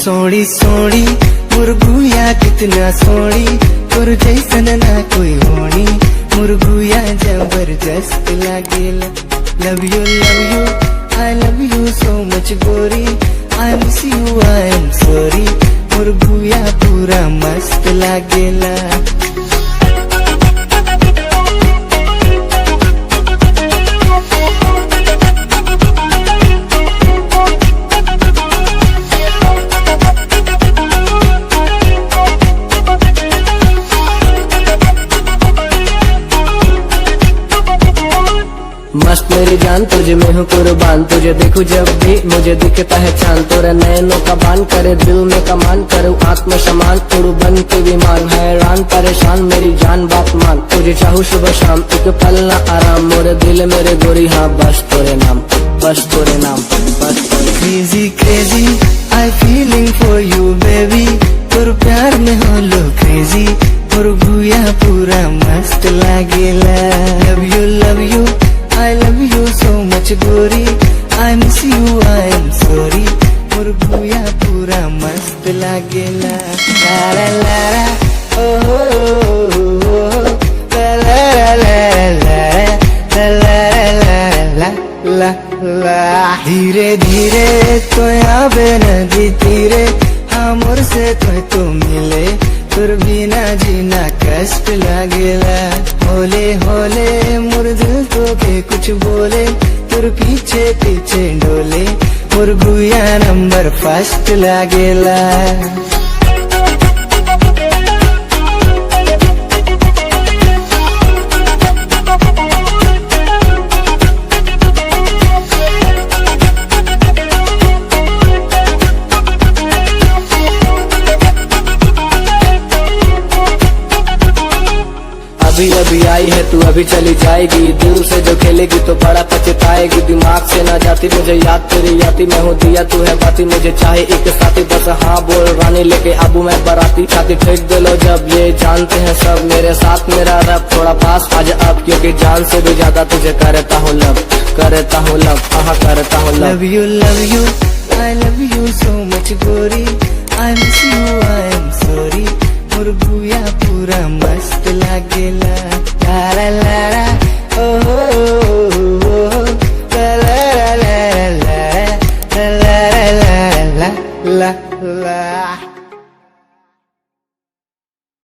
सोड़ी सोड़ी मुर्गुया कितना सोड़ी तोर जैसन ना कोई होनी मुर्गुया जबरदस्त लागेला love you I love you so much गोरी I miss you I am sorry मुर्गुया पूरा मस्त लागेला मस्त मेरी जान तुझे मैं हूँ कुर्बान तुझे देखूं जब भी मुझे दिखे पहचान तोरे नैनों का बान करे दिल में कमान करूँ आत्म समान उड़ू बन के विमान हैरान परेशान मेरी जान बात मान तुझे चाहूँ सुबह शाम एक पल ना आराम मोरे दिल मेरे गोरी हाँ बस तोरे नाम बस तोरे नाम बस crazy crazy I feeling for you baby तोर प्यार में हो लो क्रेजी मुर्गुया पूरा मस्त लागेला love you I love you so much गोरी I miss you I am sorry मुर्गुया पूरा मस्त लागेला ला ला ला ला oh oh oh la la la la la la la la la धीरे धीरे तो आवे नदी तीरे हाँ मोर से तो मिले तुर बिना जीना कष्ट लागेला होले होले मुर दिल तो के कुछ बोले तुर पीछे पीछे डोले मुर्गुया नंबर फर्स्ट लागेला अभी अभी आई है तू अभी चली जाएगी दिल से जो खेलेगी तो बड़ा पछताएगी दिमाग से ना जाती मुझे याद तेरी आती मैं हूँ दिया तू है बाती मुझे चाहे एक साथी बस हाँ बोल रानी लेके आबू मैं बराती छाती ठेक दे लो जब ये जानते हैं सब मेरे साथ मेरा रब थोड़ा पास आज अब क्योंकि जान से भी ज्यादा तुझे करता हूँ लव करता हूँ लव हाँ करता हूँ love you I love you so much गोरी I miss you I am sorry मुर्गुया पूरा मस्त लागेला ला ला ला ला oh oh oh la la la la la la la la la la